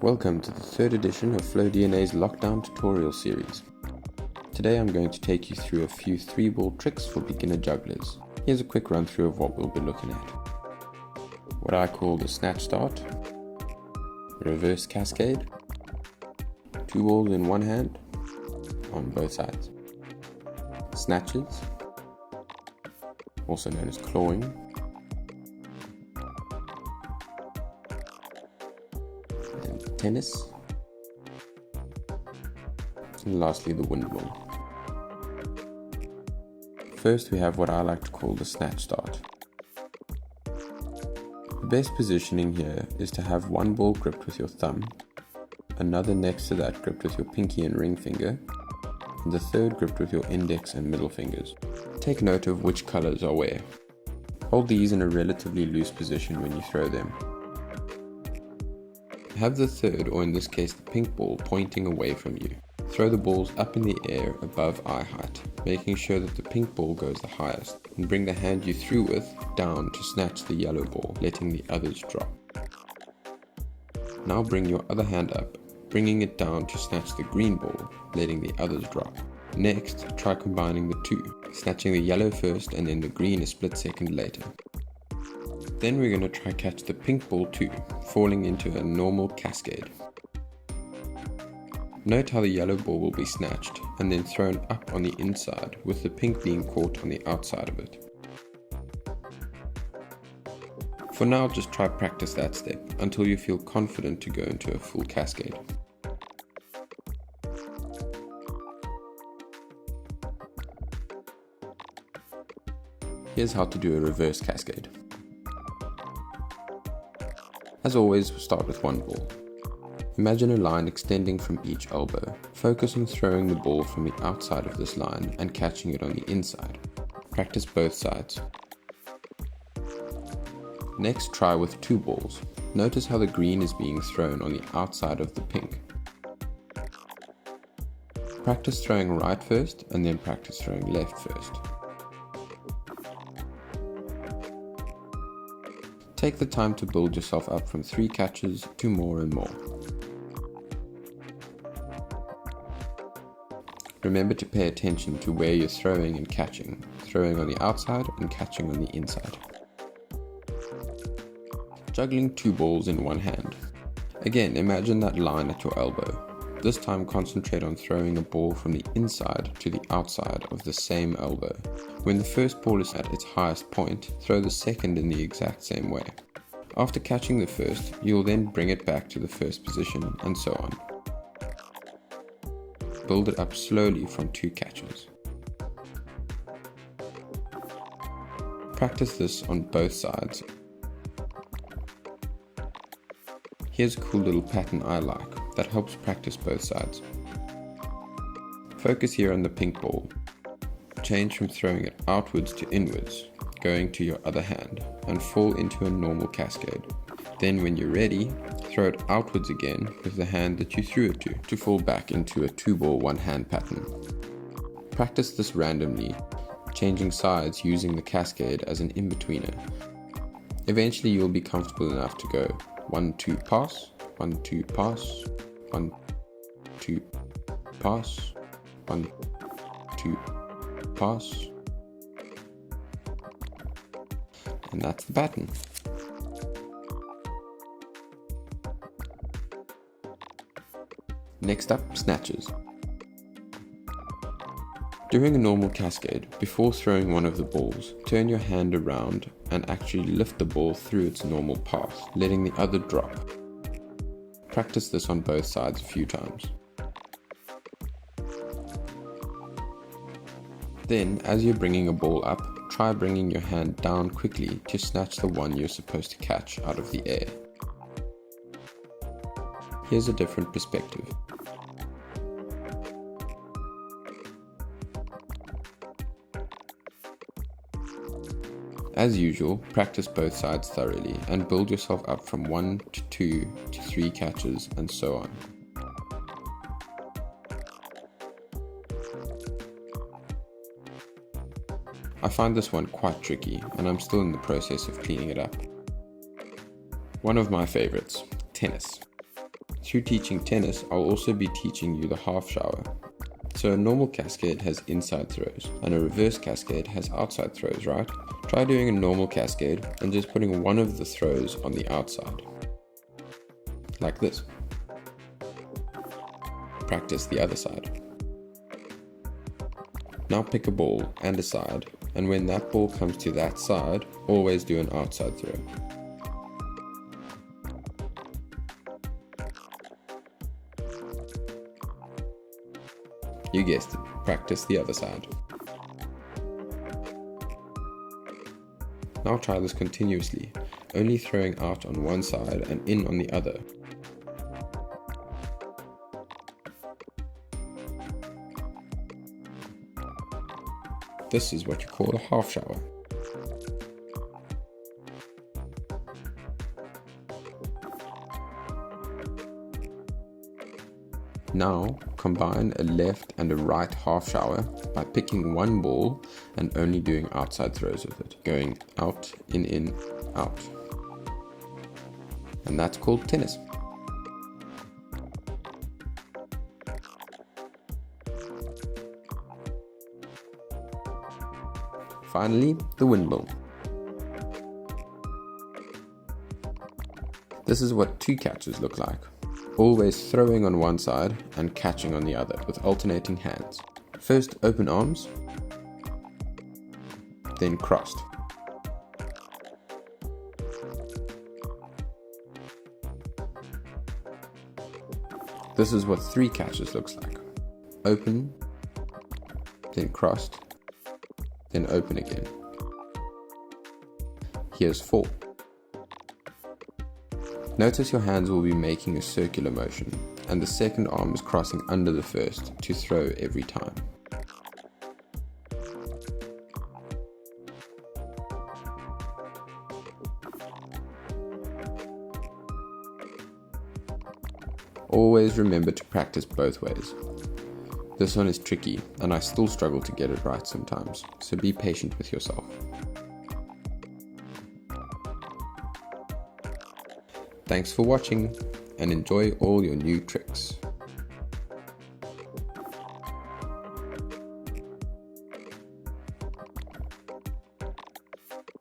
Welcome to the third edition of FlowDNA's Lockdown tutorial series. Today I'm going to take you through a few 3-ball tricks for beginner jugglers. Here's a quick run through of what we'll be looking at. What I call the Snatch Start, Reverse Cascade, 2 balls in one hand on both sides, Snatches, also known as clawing, and tennis, and lastly the Windmill. First we have what I like to call the Snatch Start. The best positioning here is to have one ball gripped with your thumb, another next to that gripped with your pinky and ring finger, and the third gripped with your index and middle fingers. Take note of which colors are where. Hold these in a relatively loose position when you throw them. Have the third, or in this case the pink ball, pointing away from you. Throw the balls up in the air above eye height, making sure that the pink ball goes the highest, and bring the hand you threw with down to snatch the yellow ball, letting the others drop. Now bring your other hand up, bringing it down to snatch the green ball, letting the others drop. Next, try combining the two, snatching the yellow first and then the green a split second later. Then we're going to try catch the pink ball too, falling into a normal cascade. Note how the yellow ball will be snatched and then thrown up on the inside, with the pink being caught on the outside of it. For now, just try practice that step until you feel confident to go into a full cascade. Here's how to do a reverse cascade. As always, we'll start with one ball. Imagine a line extending from each elbow. Focus on throwing the ball from the outside of this line and catching it on the inside. Practice both sides. Next, try with 2 balls. Notice how the green is being thrown on the outside of the pink. Practice throwing right first and then practice throwing left first. Take the time to build yourself up from 3 catches to more and more. Remember to pay attention to where you're throwing and catching, throwing on the outside and catching on the inside. Juggling 2 balls in one hand. Again, imagine that line at your elbow. This time concentrate on throwing a ball from the inside to the outside of the same elbow. When the first ball is at its highest point, throw the second in the exact same way. After catching the first, you will then bring it back to the first position, and so on. Build it up slowly from 2 catches. Practice this on both sides. Here's a cool little pattern I like that helps practice both sides. Focus here on the pink ball. Change from throwing it outwards to inwards, going to your other hand, and fall into a normal cascade. Then when you're ready, throw it outwards again with the hand that you threw it to fall back into a 2-ball one-hand pattern. Practice this randomly, changing sides using the cascade as an in-betweener. Eventually you'll be comfortable enough to go 1-2 pass, 1-2 pass, 1-2 pass, 1-2 pass, and that's the pattern. Next up, snatches. During a normal cascade, before throwing one of the balls, turn your hand around and actually lift the ball through its normal path, letting the other drop. Practice this on both sides a few times. Then, as you're bringing a ball up, try bringing your hand down quickly to snatch the one you're supposed to catch out of the air. Here's a different perspective. As usual, practice both sides thoroughly and build yourself up from 1 to 2 to 3 catches and so on. I find this one quite tricky and I'm still in the process of cleaning it up. One of my favorites, tennis. Through teaching tennis, I'll also be teaching you the half shower. So a normal cascade has inside throws, and a reverse cascade has outside throws, right? Try doing a normal cascade and just putting one of the throws on the outside. Like this. Practice the other side. Now pick a ball and a side, and when that ball comes to that side, always do an outside throw. You guessed it, practice the other side. Now try this continuously, only throwing out on one side and in on the other. This is what you call a half shower. Now, combine a left and a right half shower by picking one ball and only doing outside throws with it, going out, in, out. And that's called tennis. Finally, the windmill. This is what two catches look like. Always throwing on one side and catching on the other with alternating hands. First open arms, then crossed. This is what three catches looks like. Open, then crossed, then open again. Here's 4. Notice your hands will be making a circular motion, and the second arm is crossing under the first to throw every time. Always remember to practice both ways. This one is tricky, and I still struggle to get it right sometimes, so be patient with yourself. Thanks for watching, and enjoy all your new tricks.